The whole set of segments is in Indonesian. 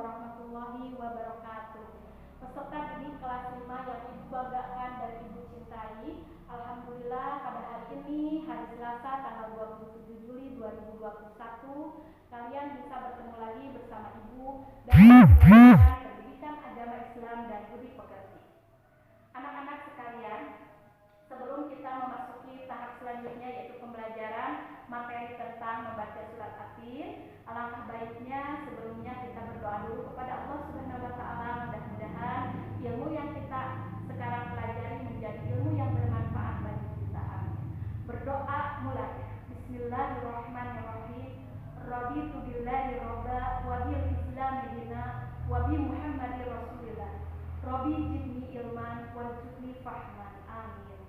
warahmatullahi wabarakatuh. Peserta didik kelas 5 yang Ibu banggakan dan Ibu cintai, Alhamdulillah pada hari ini, hari Selasa tanggal 27 Juli 2021, kalian bisa bertemu lagi bersama Ibu dalam pelajaran pendidikan agama Islam dan budi pekerti. Anak-anak sekalian, sebelum kita memasuki tahap selanjutnya yaitu pembelajaran materi tentang membaca surat Atin, alangkah baiknya sebelumnya kita berdoa dulu kepada Allah Subhanahu wa taala, mudah-mudahan ilmu yang kita sekarang pelajari menjadi ilmu yang bermanfaat bagi kita. Berdoa mulai. Bismillahirrahmanirrahim. Raditu billahi robba wa bil islami dina wa bi Muhammadir rasulillah. Rabbi jibni ilman warzuqni fahman. Amin.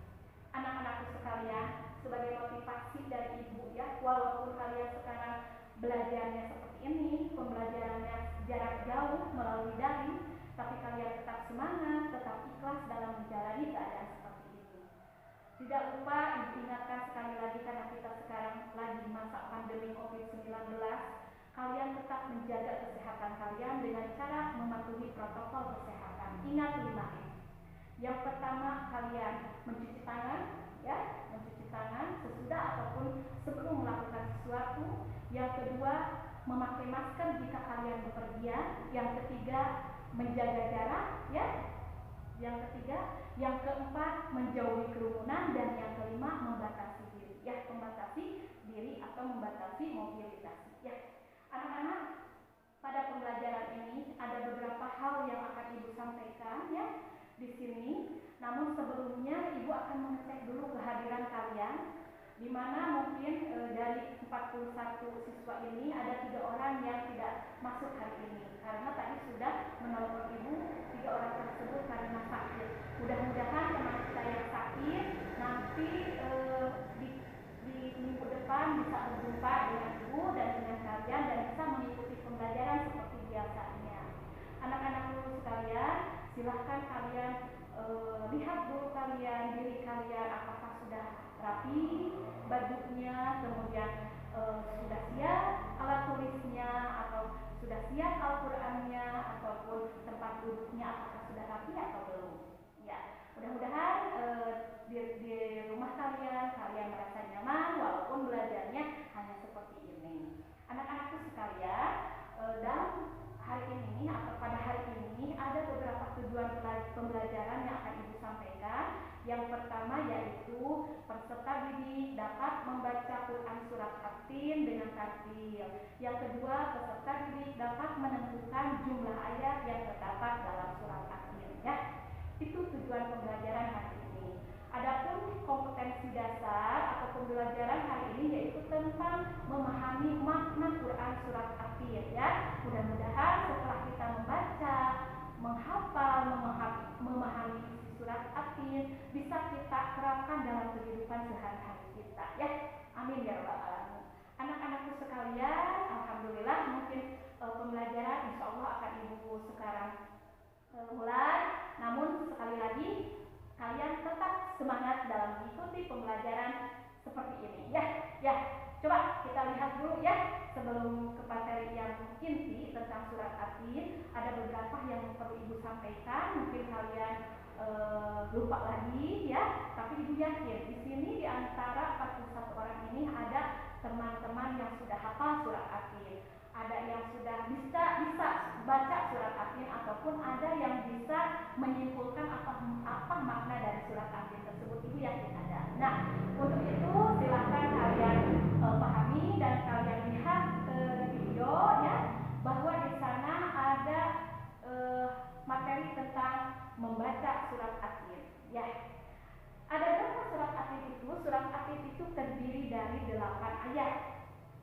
Anak-anakku sekalian, sebagai motivasi dari Ibu ya, walaupun kalian sekarang belajarnya seperti ini, pembelajarannya jarak jauh melalui daring, tapi kalian tetap semangat, tetap ikhlas dalam menjalani keadaan seperti ini. Tidak lupa Ibu ingatkan sekali lagi, karena kita sekarang lagi masa pandemi COVID-19, kalian tetap menjaga kesehatan kalian dengan cara mematuhi protokol kesehatan. Ingat 5M. Yang pertama, kalian mencuci tangan, ya, mencuci tangan sesudah ataupun sebelum melakukan sesuatu. Yang kedua, memakai masker jika kalian bepergian. Yang ketiga, menjaga jarak, ya. Yang keempat, menjauhi kerumunan, dan yang kelima, membatasi diri, ya, membatasi diri atau membatasi mobilitas, ya. Anak-anak, pada pembelajaran ini ada beberapa hal yang akan Ibu sampaikan, ya, di sini. Namun sebelumnya Ibu akan mengecek dulu kehadiran kalian, di mana mungkin dari 41 siswa ini ada 3 orang yang tidak masuk hari ini karena tadi sudah menolong Ibu 3 orang tersebut karena sakit. Mudah-mudahan teman kita yang sakit nanti di minggu depan bisa berjumpa dengan Ibu dan dengan kalian dan bisa mengikuti pembelajaran seperti biasanya. Anak-anakku sekalian, silahkan kalian lihat dulu diri kalian apakah sudah rapi bajunya, kemudian sudah siap alat tulisnya, atau sudah siap Al-Qur'annya, ataupun tempat duduknya apakah sudah rapi atau belum. Ya, mudah-mudahan di rumah kalian merasa nyaman walaupun belajarnya hanya seperti ini. Anak-anakku sekalian, dalam hari ini atau pada hari ini ada beberapa tujuan pembelajaran yang akan Ibu sampaikan. Yang pertama yaitu peserta didik dapat membaca Quran surat Atin dengan tartil. Yang kedua, peserta didik dapat menentukan jumlah ayat yang terdapat dalam surat Atin, ya. Itu tujuan pembelajaran hari ini. Adapun kompetensi dasar atau pembelajaran hari ini yaitu tentang memahami makna Quran surat Atin, ya. Mudah-mudahan setelah kita membaca, menghafal, memahami surat Atin bisa kita terapkan dalam kehidupan sehari-hari kita, ya. Amin ya rabbal alamin. Anak-anakku sekalian, alhamdulillah mungkin pembelajaran insya Allah akan Ibu sekarang mulai. Namun sekali lagi kalian tetap semangat dalam mengikuti pembelajaran seperti ini, ya. Coba kita lihat dulu, ya, sebelum ke materi yang inti tentang surat Atin. Ada beberapa yang perlu Ibu sampaikan, mungkin kalian lupa lagi, ya. Tapi Ibu yakin di sini di antara 41 orang ini ada teman-teman yang sudah hafal surat Atin, ada yang sudah bisa baca surat Atin, ataupun ada yang bisa menyimpulkan apa makna dari surat Atin tersebut. Ibu yakin ada. Nah, untuk itu silakan kalian pahami dan kalian lihat video, ya, bahwa di sana ada materi tentang membaca surat Atin, ya. Ada berapa surat Atin itu? Surat Atin itu terdiri dari 8 ayat.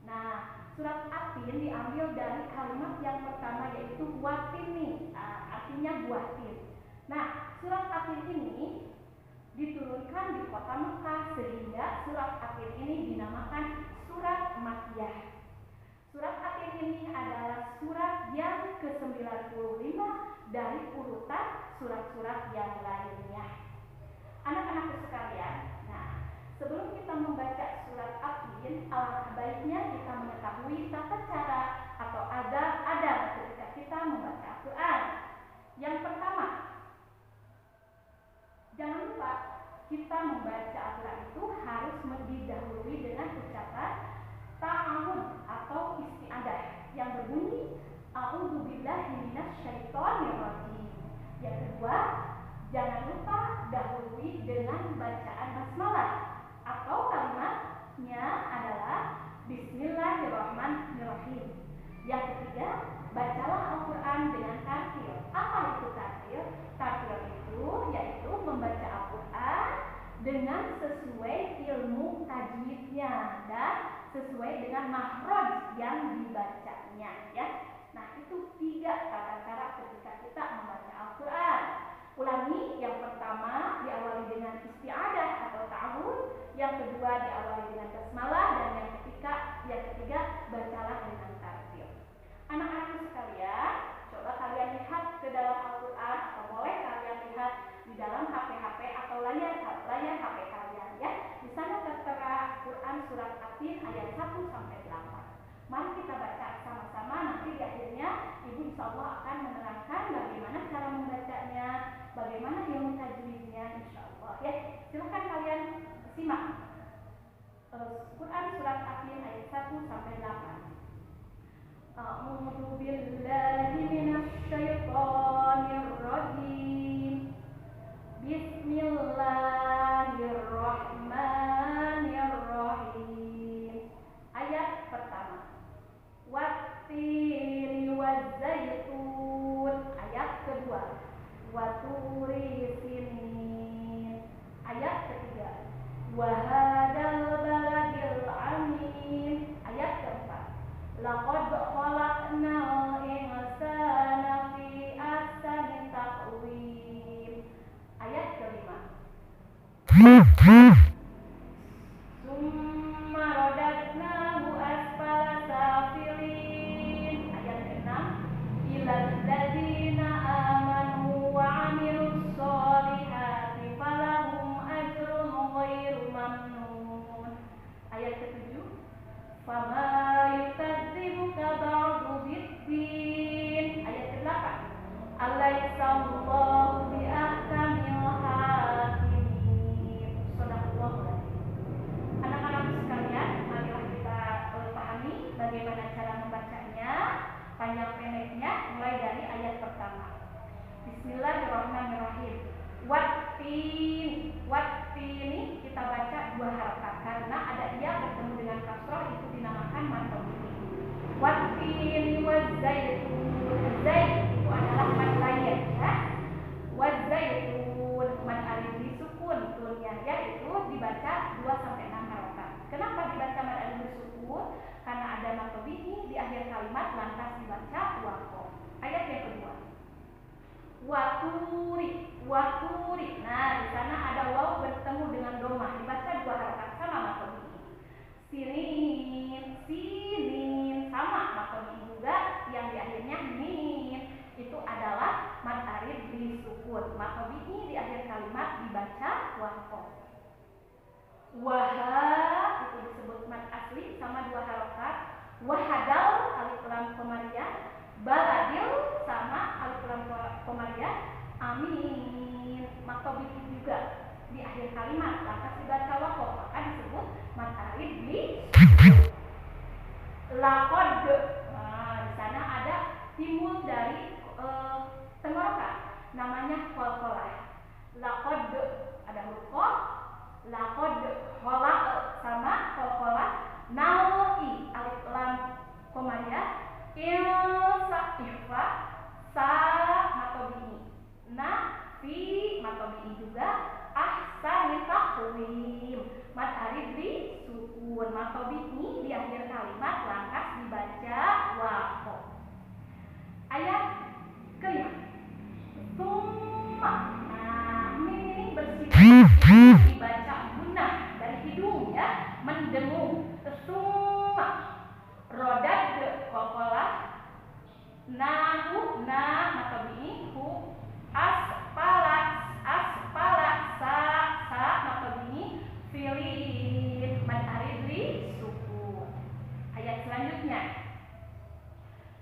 Nah, surat Atin diambil dari kalimat yang pertama yaitu watini, artinya buah tin. Nah, surat Atin ini diturunkan di kota Mekah sehingga surat Atin ini dinamakan surat Makkiyah. Surat Atin ini adalah surat yang ke-95 dari urutan surat-surat yang lainnya. Anak-anakku sekalian, nah, sebelum kita membaca surat Atin, alangkah baiknya kita mengetahui tata cara atau adab ketika kita membaca Yang pertama, jangan lupa kita membaca Al-Quran itu harus didahului dengan ucapan ta'awud atau isti'adah yang berbunyi a'udzubillahi minasyaitonirrajim. Yang kedua, jangan lupa dahului dengan bacaan basmalah atau kalimatnya adalah Bismillahirrahmanirrahim. Yang ketiga, bacalah Al-Quran dengan tartil. Apa itu tartil? Tartil itu yaitu membaca Al-Quran dengan sesuai ilmu tajwidnya dan sesuai dengan makhraj yang dibacanya, ya. Nah, itu 3 tata cara ketika kita membaca Al-Quran. Ulangi, yang pertama diawali dengan isti'adah atau ta'awud, yang kedua diawali dengan basmalah, dan yang ketiga bacalah dengan tartil. Anak-anak sekalian, coba kalian lihat ke dalam Al-Quran atau boleh kalian lihat di dalam HP atau layar HP kalian, ya. Di sana tertera Quran surat At-Tin ayat 1 sampai 8. Mari kita baca sama-sama, nanti di akhirnya Ibu insyaallah akan menerangkan bagaimana cara membacanya, bagaimana ilmu tajwidnya insyaallah, ya. Silakan kalian simak Quran surat At-Tin ayat 1 sampai 8. A'udzu billahi minasyaitonir rajim. Bismillahirrahmanirrahim. Ayat pertama. Wattini wazzaitun. Ayat kedua. Waturi sinin. Ayat ketiga. Wahadal baladil amin. Ayat keempat. Laqad khalaqnal insana fi ahsani taqwim. Ayat kelima. Summa radadnahu asfala safilin. Ayat keenam. Ilal ladzina amanu wa 'amilus sholihati falahum ajrun ghairu mamnun. Ayat ketujuh. Fama yukadzibuka ba'du biddin. Ayat ke-8. Alaihissallahu biahkamil hakimin. Shadaqallahu. Anak-anak sekalian, marilah kita pahami bagaimana cara membacanya, panjang pendeknya, mulai dari ayat pertama. Bismillahirrahmanirrahim. Wattini kita baca 2 harakat karena ada ia bertemu dengan kasroh, itu dinamakan mad tabi'i. Wattini wazzaitun. Zait itu adalah mad lain, ya. Wazzaitun mad alif disukun turunnya, yaitu dibaca 2 sampai 6 harakat. Kenapa dibaca mad alif disukun? Karena ada mad tabi'i di akhir kalimat, lantas dibaca waqaf. Ayat yang kedua. Waturi. Nah, di sana ada waw bertemu dengan domah, dibaca 2 harakat sama mad tabi'i. Sinin sama mad tabi'i juga, yang di akhirnya min. Itu adalah mad alif disukun. Mad tabi'i di akhir kalimat dibaca waqaf. Waha itu disebut mad asli sama 2 harakat. Wahadal alif lam komariah. Baladil sama alif lam komariah. Amin. Mad tabi'i juga di akhir kalimat, lantas dibaca waqaf, maka disebut mad alif disukun. Laqad. Nah, di sana ada timbul dari tenggorokan, namanya qalqalah. Laqad ada huruf qaf, laqad khalaq sama qalqalah. Naui alif lam komariah. Ifa sa mad tabi'i. Fi mad tabi'i juga. Ahsani taqwim mad alif disukun. Mad tabi'i di akhir kalimat, lantas dibaca waqaf. Ayat kelima. Summa. Nah, ini bersifat dibaca gunnah dari hidung, ya, mendengung. Summa. Rodad qalqalah. Nahu mad tabi'i. Hu asfala sa mad tabi'i. Filin mad alif disukun. Ayat selanjutnya.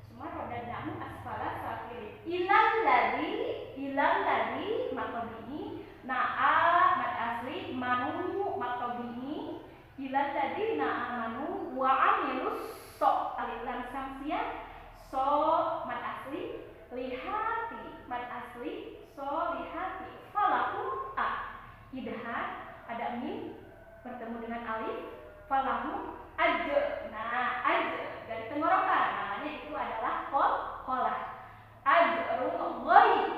Semua rodad nahu asfala safilin. Ilal ladzi falahu ajr. Nah, ajr dari tenggorokan namanya itu adalah qolah. Ajrun ghaib.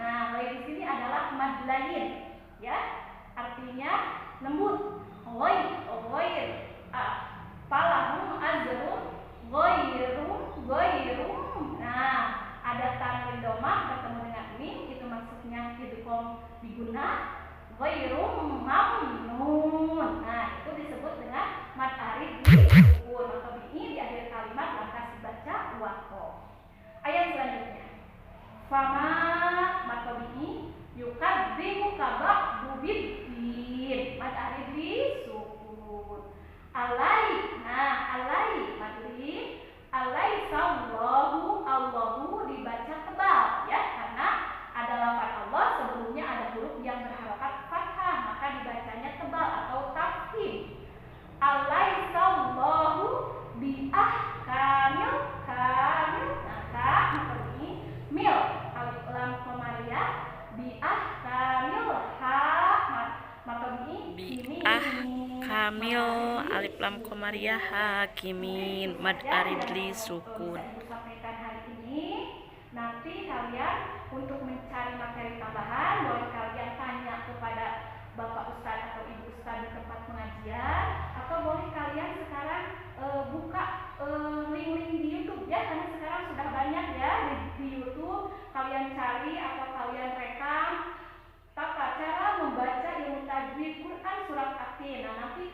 Nah, ghaib di sini adalah mad lain, ya. Artinya lembut. Ghair. Falahum ajrun ghairum. Nah, ada tanwin domah bertemu dengan mim, itu maksudnya idgham diguna. Ghairum mamnun. Nah, itu disebut dengan mad arid di sukun atau ini di akhir kalimat lantas dibaca waqaf. Ayat selanjutnya. Fama mad tabi'i yukadzimu kabak bubiddin. Mad arid di sukun. Alai. Nah, alai madri. Alai Allahu dibaca tebal, ya, karena ada lafaz Allah sebelumnya ada huruf yang berharokat fathah, maka dibacanya tebal atau tafkhim. Alaisallahu biahkamil kamil. Maka ini mil alif lam qamariyah biahkamil ha. Maka ini kamil alif lam qamariyah hakimin mad aridli sukun. Sampaikan hari ini. Nanti kalian untuk mencari materi tambahan boleh kalian tanya kepada Bapak Ustadz atau Ibu Ustadz di tempat pengajian, atau boleh kalian sekarang buka link-link di YouTube, ya, karena sekarang sudah banyak ya di YouTube. Kalian cari atau kalian rekam tata cara membaca ilmu tajwid Quran surat Atin. Nah, nanti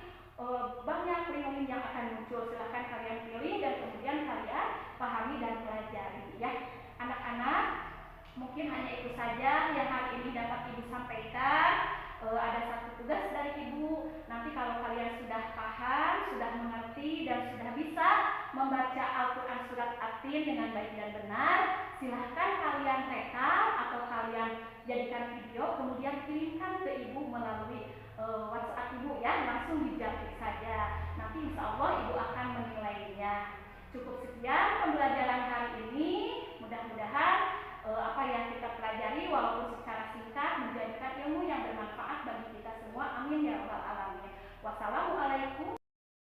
banyak link-link yang akan muncul. Silahkan kalian pilih dan kemudian kalian pahami dan pelajari, ya. Anak-anak, mungkin hanya itu saja yang hari ini dapat Ibu sampaikan. Ada satu tugas dari Ibu. Nanti kalau kalian sudah paham, sudah mengerti, dan sudah bisa membaca Al-Quran surat Atin dengan baik dan benar, silahkan kalian rekam atau kalian jadikan video, kemudian kirimkan ke Ibu melalui WhatsApp Ibu, ya, langsung dijapit saja. Nanti insya Allah Ibu akan menilainya. Cukup sekian pembelajaran hari ini. Mudah-mudahan apa yang kita pelajari walaupun secara singkat menjadikan ilmu yang bermanfaat bagi kita semua. Amin ya rabbal alamin. Wassalamualaikum.